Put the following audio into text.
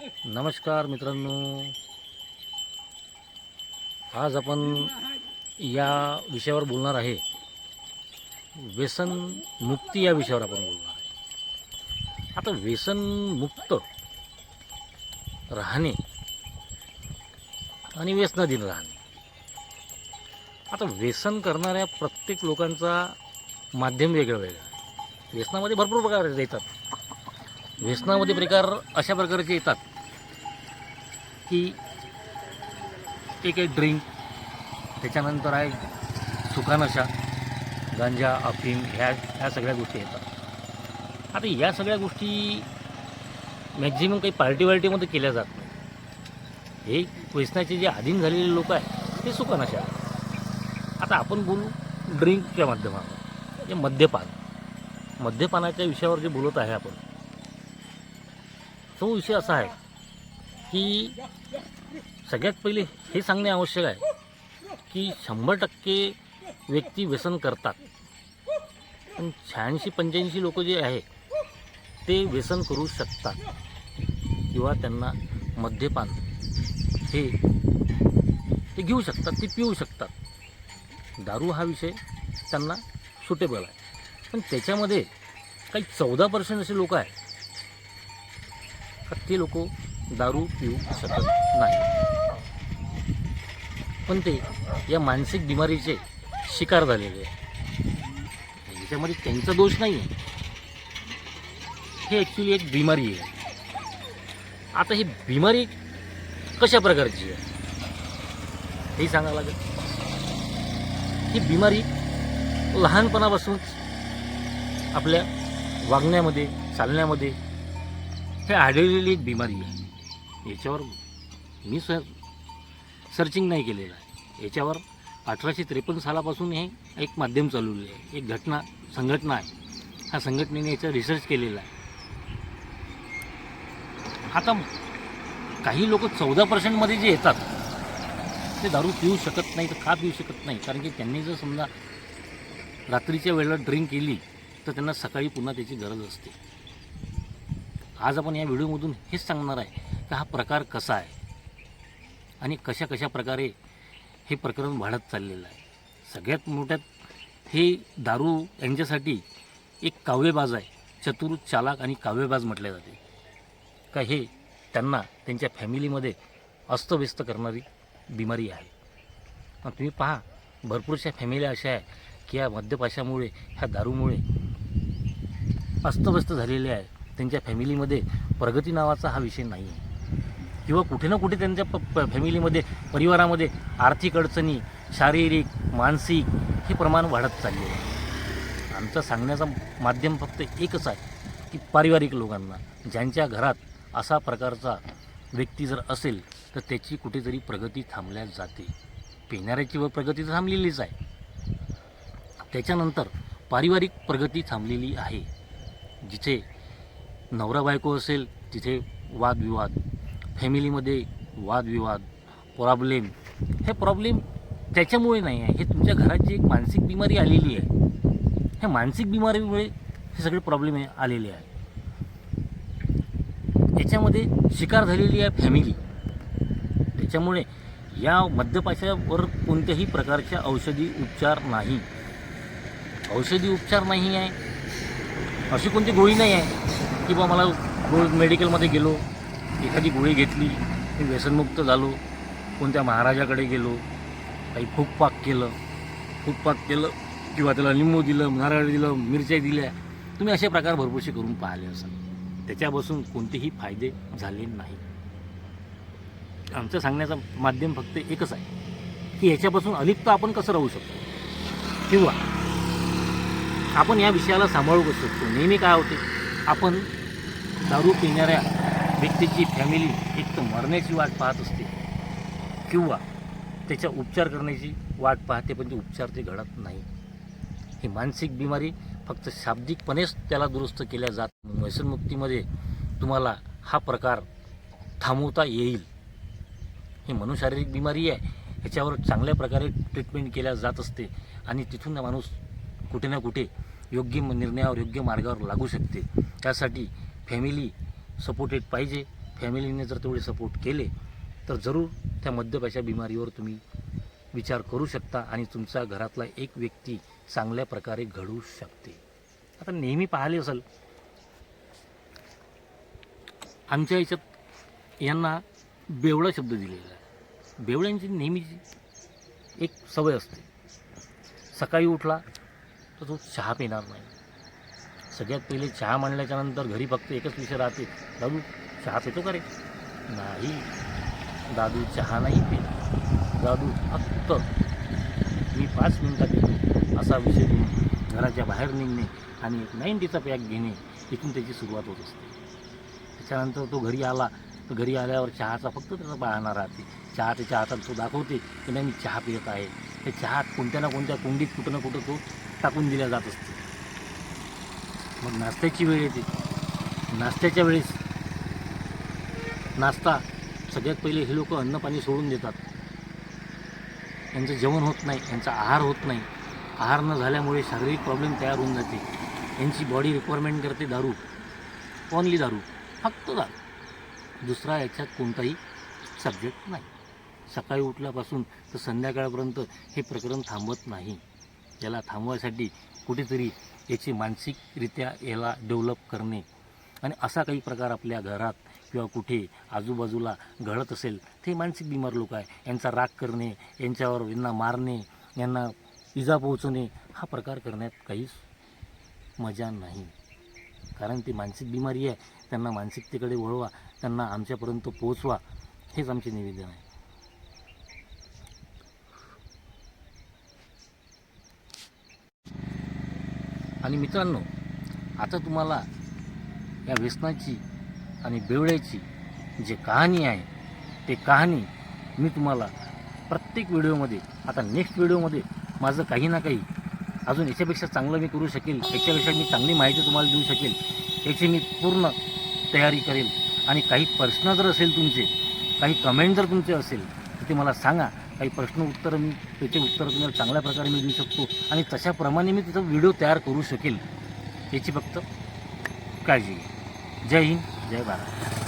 नमस्कार मित्रांनो, आज आपण या विषयावर बोलणार आहे. व्यसन मुक्ती या विषयावर आपण बोलणार आहे. आता व्यसन मुक्त राहणे आणि व्यसनाधीन राहणे. आता व्यसन करणाऱ्या प्रत्येक लोकांचा माध्यम वेगळं वेगळं आहे. व्यसनामध्ये भरपूर प्रकार येतात. व्यसनामध्ये प्रकार अशा प्रकारचे येतात की एक आहे ड्रिंक, त्याच्यानंतर आहे सुखानशा, गांजा, अफीम, ह्या सगळ्या गोष्टी येतात. आता या सगळ्या गोष्टी मॅक्झिमम काही पार्टीमध्ये केल्या जात नाही. हे व्यसनाचे जे अधीन झालेले लोक आहेत ते सुखानशा. आता आपण बोलू ड्रिंकच्या माध्यमातून, म्हणजे मद्यपानाच्या विषयावर जे बोलत आहे आपण, तो विषय असा आहे की सगळ्यात पहिले हे सांगणे आवश्यक आहे की 100% व्यक्ती व्यसन करतात, पण 86-85 लोक जे आहे ते व्यसन करू शकतात किंवा त्यांना मद्यपान हे ते घेऊ शकतात, ते पिऊ शकतात. दारू हा विषय त्यांना सुटेबल आहे, पण त्याच्यामध्ये काही 14% असे लोक आहेत ते लोक दारू पिऊ शकत नाही, पण ते या मानसिक बिमारीचे शिकार झालेले आहे. याच्यामध्ये त्यांचा दोष नाही आहे, हे ॲक्च्युली एक बिमारी आहे. आता ही बिमारी कशा प्रकारची आहे हे सांगावं लागेल. ही बिमारी लहानपणापासूनच आपल्या वागण्यामध्ये, चालण्यामध्ये हे आढळलेली एक बिमारी आहे. याच्यावर मी सर्चिंग नाही केलेलं आहे. याच्यावर 1853 सालापासून हे एक माध्यम चालवलेलं आहे, एक संघटना आहे. ह्या संघटनेने याचा रिसर्च केलेला आहे. आता काही लोक 14% जे येतात ते दारू पिऊ शकत नाही. तर का पिऊ शकत नाही? कारण की त्यांनी जर समजा रात्रीच्या वेळेला ड्रिंक केली तर त्यांना सकाळी पुन्हा त्याची गरज असते. आज आपण या व्हिडिओमधून हेच सांगणार आहे की हा प्रकार कसा आहे आणि कशा प्रकारे हे प्रकरण वाढत चाललेलं आहे. सगळ्यात मोठ्यात हे दारू यांच्यासाठी एक काव्यबाज आहे. चतुर, चालाक आणि काव्यबाज म्हटले जाते का हे त्यांना त्यांच्या फॅमिलीमध्ये अस्तव्यस्त करणारी बिमारी आहे. तुम्ही पहा, भरपूरशा फॅमिल्या अशा आहे की या मद्यपाशामुळे, ह्या दारूमुळे अस्तव्यस्त झालेले आहे. त्यांच्या फॅमिलीमध्ये प्रगती नावाचा हा विषय नाही आहे, किंवा कुठे ना कुठे त्यांच्या फॅमिलीमध्ये, परिवारामध्ये आर्थिक अडचणी, शारीरिक, मानसिक हे प्रमाण वाढत चालले आहे. आमचा सांगण्याचा माध्यम फक्त एकच आहे की पारिवारिक लोकांना, ज्यांच्या घरात असा प्रकारचा व्यक्ती जर असेल तर त्याची कुठेतरी प्रगती थांबल्या जाते. पिणाऱ्याची व प्रगती तर थांबलेलीच आहे, त्याच्यानंतर पारिवारिक प्रगती थांबलेली आहे. जिथे नवरा बायको असेल तिथे वादविवाद, फॅमिलीमध्ये वादविवाद, प्रॉब्लेम. हे प्रॉब्लेम त्याच्यामुळे नाही आहे, हे तुमच्या घराची एक मानसिक बिमारी आलेली आहे. ह्या मानसिक बिमारीमुळे हे सगळे प्रॉब्लेम आलेले आहे. याच्यामध्ये शिकार झालेली आहे फॅमिली. त्याच्यामुळे या मद्यपाशावर कोणत्याही प्रकारच्या औषधी उपचार नाही. औषधी उपचार नाही आहे, अशी कोणती गोळी नाही आहे की बा मला मेडिकलमध्ये गेलो, एखादी गोळी घेतली, मी व्यसनमुक्त झालो, कोणत्या महाराजाकडे गेलो, काही फूकपाक केलं किंवा त्याला लिंबू दिलं, नारळ दिलं, मिरच्या दिल्या. तुम्ही असे प्रकार भरपूरसे करून पाहिले असाल. त्याच्यापासून कोणतेही फायदे झाले नाही. आमचं सांगण्याचं माध्यम फक्त एकच आहे की ह्याच्यापासून अलिप्त आपण कसं राहू शकतो, किंवा आपण या विषयाला सांभाळू कसं शकतो. नेहमी काय होते, आपण दारू पिणाऱ्या व्यक्तीची फॅमिली एक तर मरण्याची वाट पाहत असते किंवा त्याचा उपचार करण्याची वाट पाहते, पण ते उपचार ते घडत नाही. ही मानसिक बिमारी फक्त शाब्दिकपणेच त्याला दुरुस्त केल्या जात. व्यसनमुक्तीमध्ये तुम्हाला हा प्रकार थांबवता येईल. ही मनोशारीरिक बिमारी आहे, ह्याच्यावर चांगल्या प्रकारे ट्रीटमेंट केल्या जात असते आणि तिथून माणूस कुठे ना कुठे योग्य निर्णयावर, योग्य मार्गावर लागू शकते. त्यासाठी फॅमिली सपोर्टेड पाहिजे फॅमिलीने जर तेवढे सपोर्ट केले तर जरूर त्या मद्यपाशा बिमारीवर तुम्ही विचार करू शकता आणि तुमचा घरातला एक व्यक्ती चांगल्या प्रकारे घडू शकते. आता नेहमी पाहिले असेल आमच्या याच्यात यांना बेवडा शब्द दिलेला आहे. बेवड्यांची नेहमीची एक सवय असते, सकाळी उठला तर तो चहा पिणार नाही. सगळ्यात पहिले चहा मांडल्याच्या नंतर घरी फक्त एकच विषय राहते, दादू चहा पितो का रे? नाही, दादू चहा नाही पित, दादू फक्त मी 5 मिनिटात येतो असा विषय घेऊन घराच्या बाहेर निघणे आणि एक 90चा पॅक घेणे, इथून त्याची सुरुवात होत असते. त्याच्यानंतर तो घरी आला तर घरी आल्यावर चहाचा फक्त त्याचा बहाणा राहते. चहा त्याच्या हातात तो दाखवते की नाही मी चहा पित आहे. ते चहा कोणत्या ना कोणत्या कुंडीत कुठं ना कुठं तो टाकून दिला जात असते. मग नाश्त्याची वेळ येते, नाश्त्याच्या वेळेस नाश्ता सगळ्यात पहिले हे लोक अन्नपाणी सोडून देतात. यांचं जेवण होत नाही, यांचा आहार होत नाही. आहार न झाल्यामुळे शारीरिक प्रॉब्लेम तयार होऊन जाते. यांची बॉडी रिक्वायरमेंट करते दारू, ओनली दारू, फक्त दारू. दुसरा याच्यात कोणताही सब्जेक्ट नाही. सकाळी उठल्यापासून तर संध्याकाळपर्यंत हे प्रकरण थांबत नाही. याला थांबवायसाठी कुठेतरी याची मानसिकरित्या याला डेव्हलप करणे आणि असा काही प्रकार आपल्या घरात किंवा कुठे आजूबाजूला घडत असेल, ते मानसिक बिमार लोक आहे. यांचा राग करणे, यांच्यावर यांना मारणे, यांना इजा पोहोचवणे, हा प्रकार करण्यात काहीच मजा नाही. कारण ती मानसिक बिमारी आहे. त्यांना मानसिकतेकडे वळवा, त्यांना आमच्यापर्यंत पोहोचवा, हेच आमचे निवेदन आहे. आणि मित्रांनो, आता तुम्हाला या व्यसनाची आणि बेवड्याची जी कहाणी आहे, ते कहाणी मी तुम्हाला प्रत्येक व्हिडिओमध्ये, आता नेक्स्ट व्हिडिओमध्ये माझं काही ना काही अजून याच्यापेक्षा चांगलं मी करू शकेल, याच्यापेक्षा मी चांगली माहिती तुम्हाला देऊ शकेल, याची मी पूर्ण तयारी करेल. आणि काही प्रश्न जर असेल तुमचे, काही कमेंट जर तुमचे असेल तर ते मला सांगा. काही प्रश्न उत्तरं मी त्याचे उत्तर तुम्हाला चांगल्या प्रकारे मी देऊ शकतो आणि तशाप्रमाणे मी तिथं व्हिडिओ तयार करू शकेल. याची फक्त काळजी घ्या. जय हिंद, जय भारत.